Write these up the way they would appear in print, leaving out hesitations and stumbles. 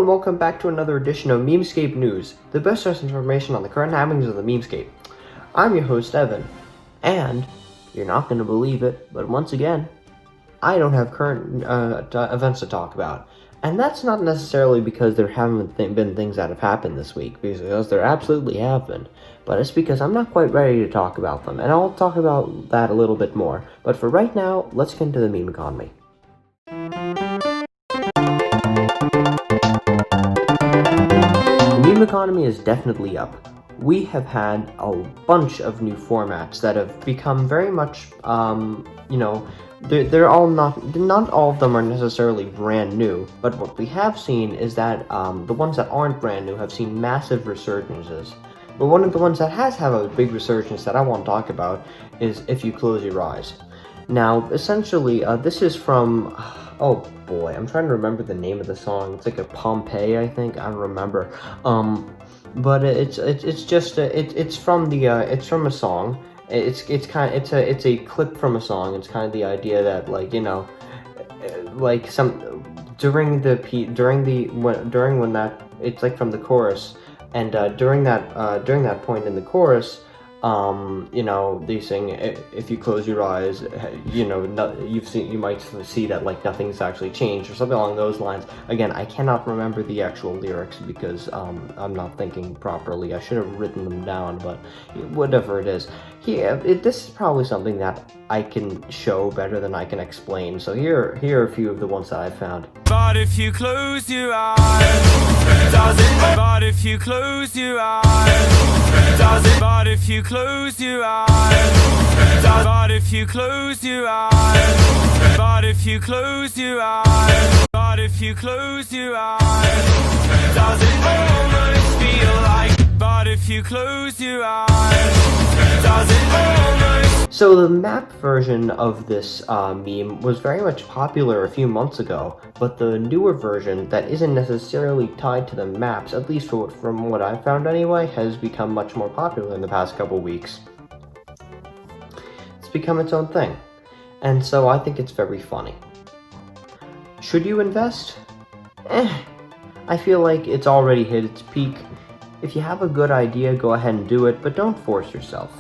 and welcome back to another edition of Memescape News, the best source of information on the current happenings of the Memescape. I'm your host, Evan, and you're not going to believe it, but once again, I don't have current events to talk about. And that's not necessarily because there haven't been things that have happened this week, because there absolutely have been, but it's because I'm not quite ready to talk about them, and I'll talk about that a little bit more. But for right now, let's get into the meme economy. The meme economy is definitely up. We have had a bunch of new formats that have become very much, they're all not all of them are necessarily brand new, but what we have seen is that the ones that aren't brand new have seen massive resurgences. But one of the ones that has had a big resurgence that I want to talk about is If You Close Your Eyes. Now, essentially, this is from, oh boy, I'm trying to remember the name of the song. It's like a Pompeii, I think. I don't remember. But it's from a song. It's a clip from a song. It's kind of the idea that, like, you know, like during when that, it's like from the chorus, and during that point in the chorus, you know, they sing, if you close your eyes, you know, you might see that, like, nothing's actually changed, or something along those lines. Again, I cannot remember the actual lyrics because I'm not thinking properly. I should have written them down, but whatever it is. This is probably something that I can show better than I can explain. So here are a few of the ones that I found. But if you close your eyes, does it? But if you close your eyes, does it? But if you close your eyes, does it? But if you close your eyes, but if you close your eyes, but if you close your eyes, does it almost feel like? But if you close your eyes, does it almost? So the map version of this meme was very much popular a few months ago, but the newer version that isn't necessarily tied to the maps, at least from what I've found anyway, has become much more popular in the past couple weeks. It's become its own thing, and so I think it's very funny. Should you invest? I feel like it's already hit its peak. If you have a good idea, go ahead and do it, but don't force yourself,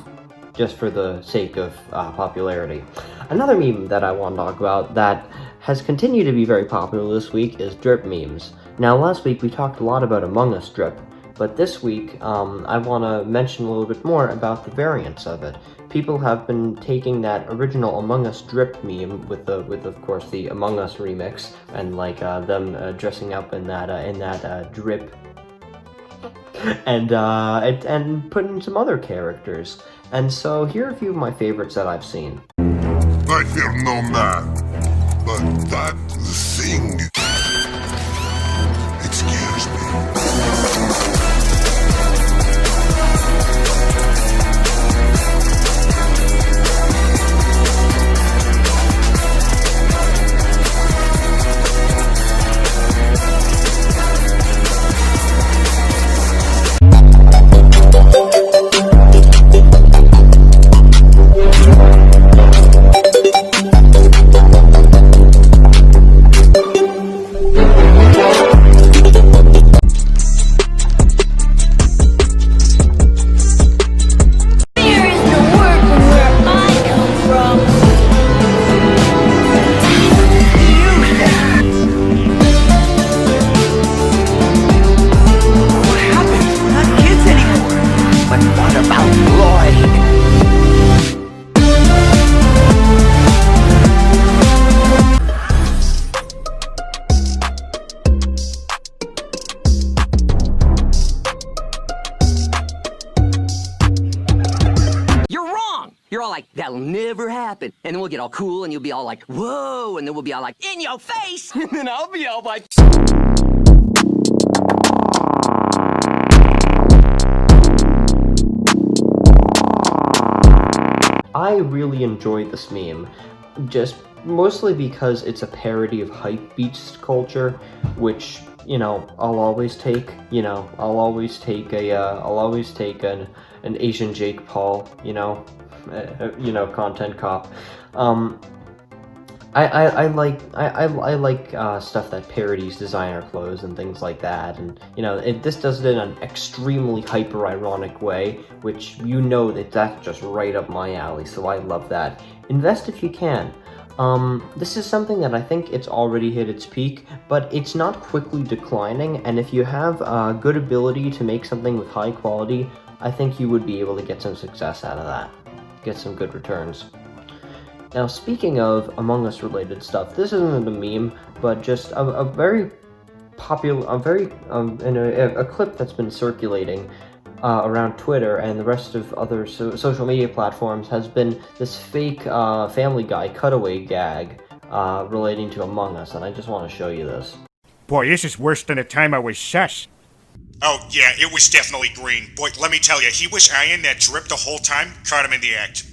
just for the sake of popularity. Another meme that I want to talk about that has continued to be very popular this week is drip memes. Now, last week we talked a lot about Among Us drip, but this week I want to mention a little bit more about the variants of it. People have been taking that original Among Us drip meme with of course the Among Us remix, and like them dressing up in that drip, and put in some other characters. And so here are a few of my favorites that I've seen. I fear no man, but that thing, it scares me. You're all like, that'll never happen. And then we'll get all cool and you'll be all like, whoa. And then we'll be all like, in your face. And then I'll be all like... I really enjoyed this meme, just mostly because it's a parody of hype beast culture, which, you know, I'll always take an Asian Jake Paul, content cop. I like stuff that parodies designer clothes and things like that, and this does it in an extremely hyper ironic way, which that's just right up my alley. So I love that. Invest if you can. This is something that I think it's already hit its peak, but it's not quickly declining. And if you have a good ability to make something with high quality, I think you would be able to get some success out of that, get some good returns. Now, speaking of Among Us related stuff, this isn't a meme, but just a very popular, a clip that's been circulating around Twitter and the rest of other social media platforms has been this fake Family Guy cutaway gag relating to Among Us, and I just want to show you this. Boy, this is worse than the time I was sus. Oh, yeah, it was definitely green. Boy, let me tell you, he was eyeing that drip the whole time, caught him in the act.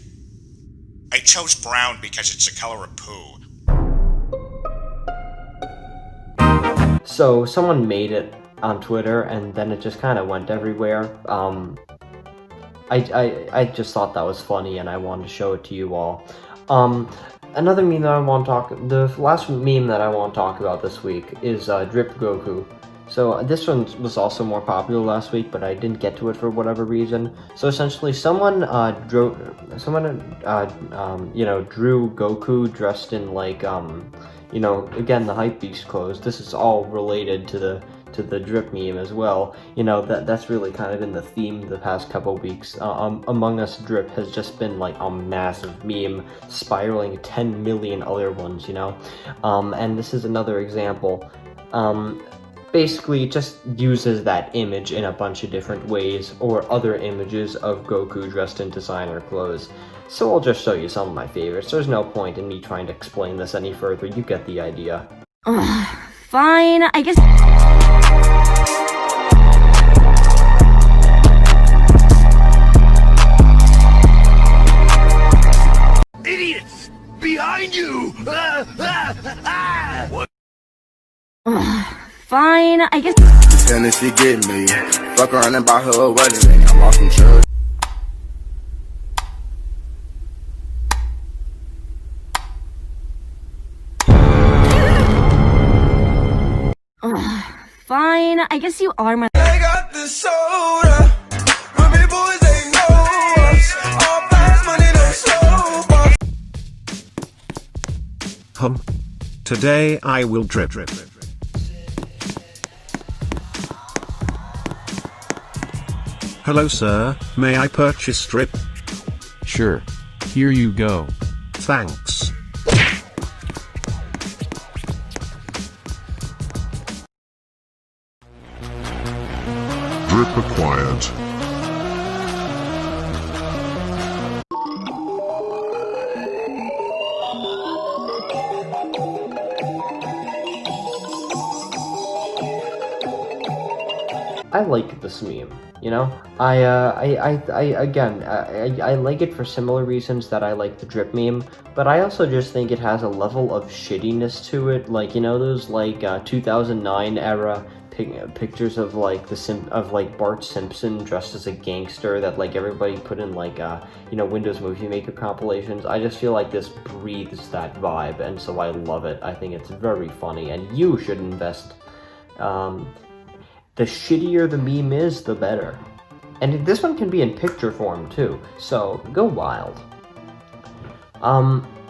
I chose brown because it's the color of poo. So someone made it on Twitter, and then it just kind of went everywhere. I just thought that was funny, and I wanted to show it to you all. Another meme that the last meme that I want to talk about this week is Drip Goku. So this one was also more popular last week, but I didn't get to it for whatever reason. So essentially, someone drew Goku dressed in like again, the Hypebeast clothes. This is all related to the drip meme as well. That's really kind of been the theme the past couple weeks. Among Us drip has just been like a massive meme, spiraling 10 million other ones. And this is another example. Basically, it just uses that image in a bunch of different ways, or other images of Goku dressed in designer clothes. So I'll just show you some of my favorites. There's no point in me trying to explain this any further. You get the idea. Fine, I guess. Idiots! Behind you! What? Fine, I guess. And if she get me, fuck around and buy her a wedding ring. I'm off from church. Fine, I guess you are my. I got this soda, but big boys ain't know us. All fast money, no slow. Today I will drip. Hello sir, may I purchase drip? Sure. Here you go. Thanks. Drip acquired. I like this meme, I like it for similar reasons that I like the drip meme, but I also just think it has a level of shittiness to it, like, those, like, 2009 era pictures of, like, Bart Simpson dressed as a gangster that, like, everybody put in, like, Windows Movie Maker compilations. I just feel like this breathes that vibe, and so I love it. I think it's very funny, and you should invest. The shittier the meme is, the better. And this one can be in picture form too, so go wild.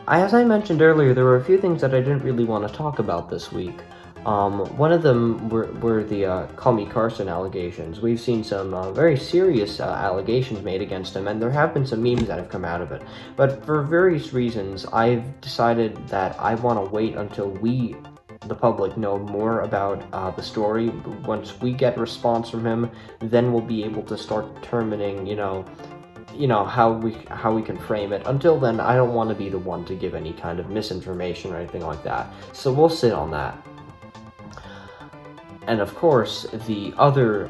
As I mentioned earlier, there were a few things that I didn't really want to talk about this week. One of them were the Call Me Carson allegations. We've seen some very serious allegations made against him, and there have been some memes that have come out of it. But for various reasons, I've decided that I want to wait until we, the public, know more about the story. Once we get a response from him, then we'll be able to start determining, how we can frame it. Until then, I don't want to be the one to give any kind of misinformation or anything like that. So we'll sit on that. And of course, the other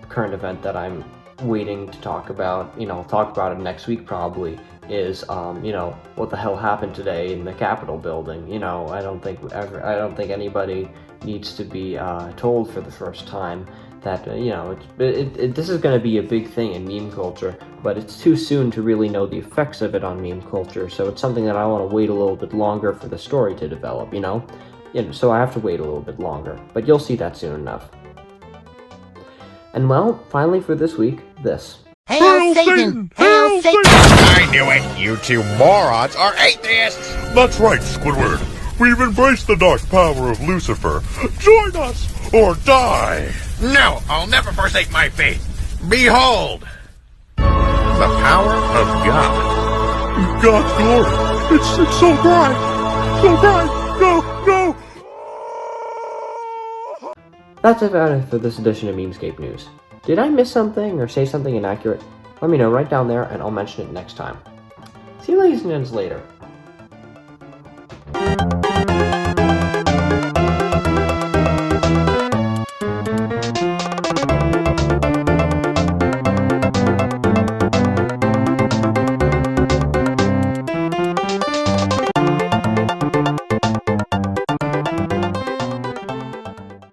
current event that I'm waiting to talk about, I'll talk about it next week probably, is what the hell happened today in the Capitol building. I don't think anybody needs to be told for the first time that, this is going to be a big thing in meme culture, but it's too soon to really know the effects of it on meme culture, so it's something that I want to wait a little bit longer for the story to develop, so I have to wait a little bit longer, but you'll see that soon enough. And well, finally for this week, this. Hail Satan! Hail Satan! I knew it! You two morons are atheists! That's right, Squidward. We've embraced the dark power of Lucifer. Join us or die! No, I'll never forsake my faith. Behold! The power of God. God's glory. It's so bright. So bright. Go! That's about it for this edition of Memescape News. Did I miss something or say something inaccurate? Let me know right down there and I'll mention it next time. See you ladies and gents later.